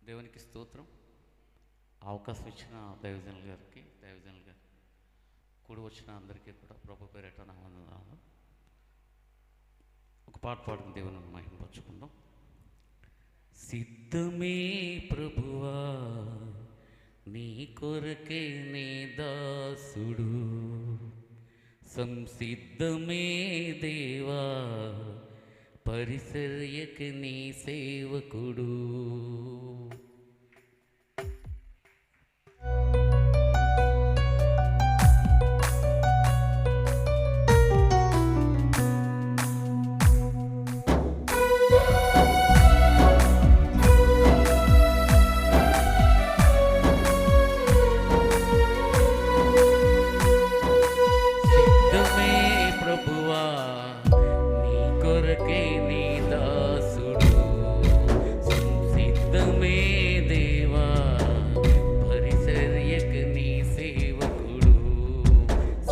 దేవునికి స్తోత్రం. అవకాశం ఇచ్చిన దైవజనుల గారికి కూడి వచ్చిన అందరికీ కూడా ప్రభు పేరిట నా వందనాలు. ఒక పాట పాడుకుని దేవుని మహిమపరచుకుందాం. సిద్ధమే ప్రభువా నీ కొరకే నీ దాసుడు, సంసిద్ధమే దేవా పరిచర్యకి నీ సేవకుడు.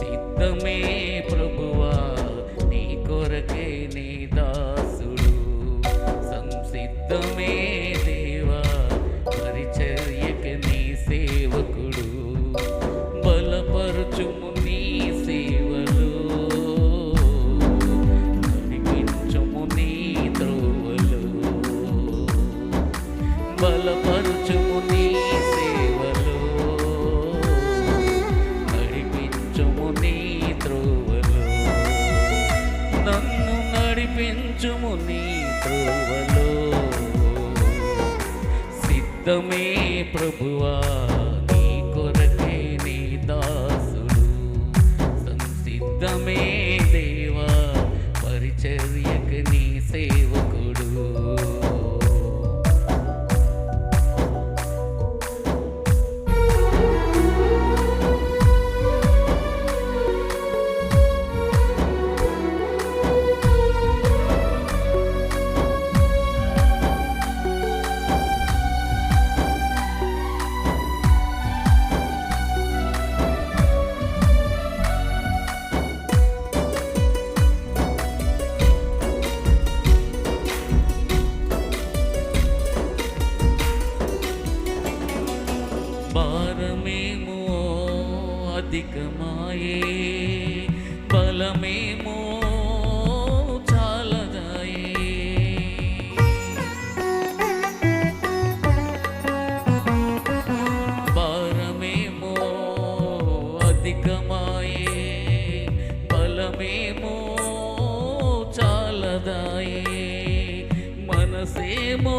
సిద్ధమే ప్రభువా నీ కొరకే నీ దాసుడు, సంసిద్ధమే దేవా పరిచర్యకు నీ సేవకుడు. భారమేమో అధికమాయే, బలమేమో చాలదాయే, భారమేమో అధికమాయే, బలమేమో చాలదాయే, మనసేమో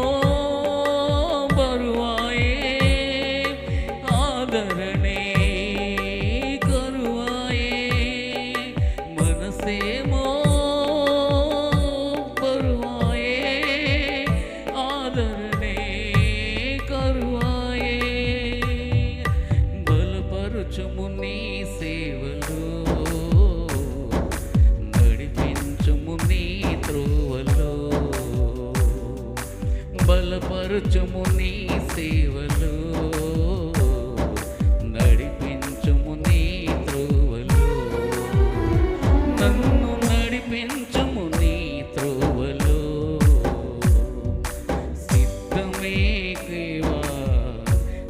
బలపరచుము నీ సేవలో, నడిపించుము నీ త్రోవలో, నన్ను నడిపించుము నీ త్రోవలో. సిద్ధమే దేవా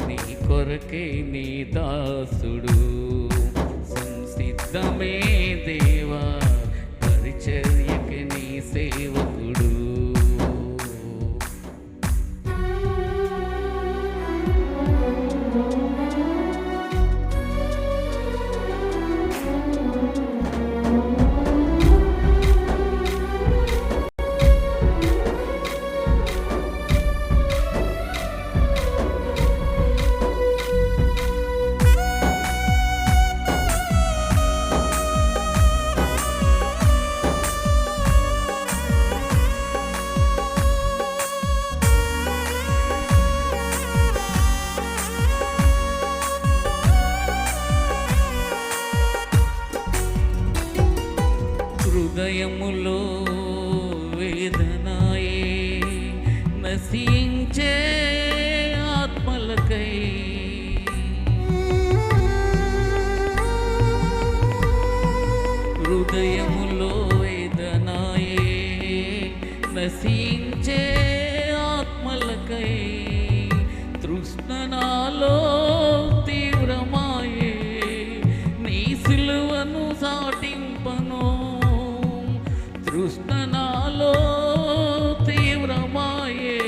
నీ కొరకే నీ దాసుడు, సంసిద్ధమే దేవా పరిచర్యకి నీ సేవకుడు. హృదయములో వేదనాయే, నశించే ఆత్మలకై, హృదయములో వేదనాయే, నశించే ఆత్మలకై, తృష్ణ నాలో తీవ్రమాయే, నీ సిలువను సాటింపను. తృష్ణ నాలో తీవ్రమాయే,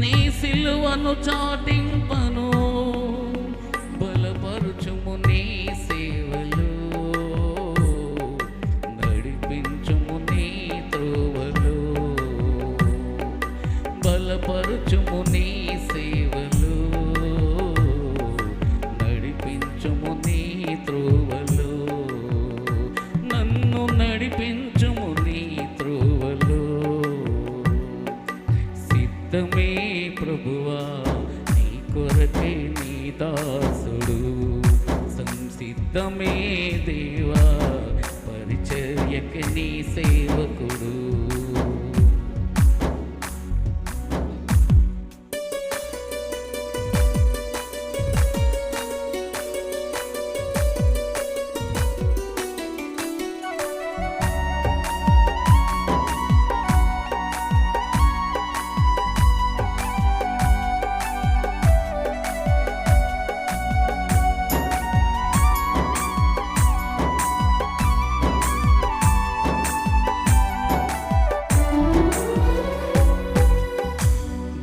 నీ సిలువను చాటింపను. బలపరుచుము నీ సేవలు, నడిపించుము నీ త్రోవలు. బలపరుచుము నీ సేవలు, నడిపించుము నీ త్రోవలు. నన్ను నడిపించుము నీ త్రోవలు. సిద్ధమే ప్రభువా నీ కొరకే నీ దాసుడు, సంసిద్ధమే దేవా పరిచర్యకి నీ సేవకుడు.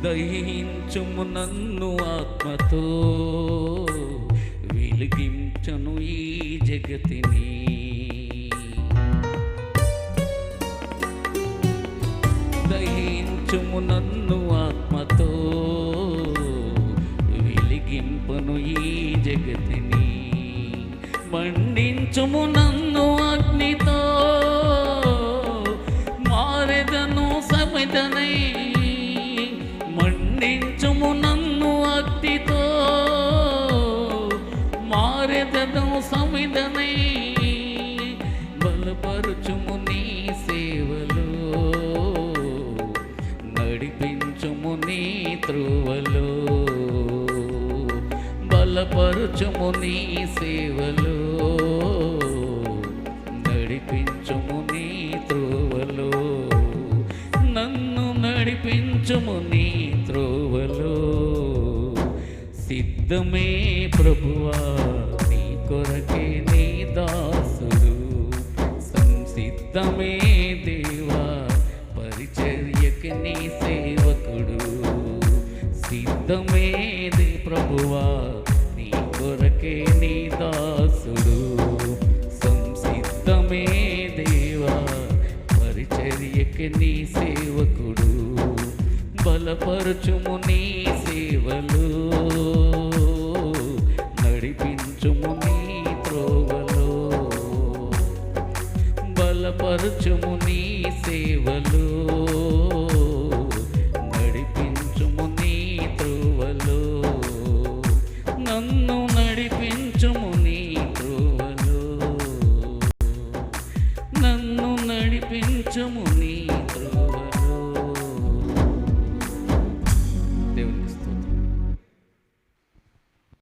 దహించుము నన్ను ఆత్మతో, వెలిగించను ఈ జగతిని. దహించుము నన్ను ఆత్మతో, వెలిగింపను ఈ జగతిని. మండించుము నన్ను అగ్నితో, మారెదను సమిధనై. మండించుము నన్ను అగ్నితో, మారెదను సమిధనై. బలపరుచుము నీ సేవలు, నడిపించుము నీ త్రోవలు. బలపరుచుము నీ సేవలు, నడిపించుము నీ త్రోవలు. నన్ను నడిపించుము నీ త్రోవలో. సిద్ధమే ప్రభువా నీ కొరకే నీ దాసుడు, సంసిద్ధమే దేవా పరిచర్యకి నీ సేవకుడు. సిద్ధమే దే ప్రభువా నీ కొరకే నీ దాసుడు, సంసిద్ధమే దేవా పరిచర్యకి నీ సేవకుడు. బలపరుచుము నీ సేవలు, నడిపించుము నీ త్రోవలు. బలపరుచుము నీ సేవలు, నడిపించుము నీ త్రోవలు. నన్ను నడిపించుము నీ త్రోవలు, నన్ను నడిపించుము నీ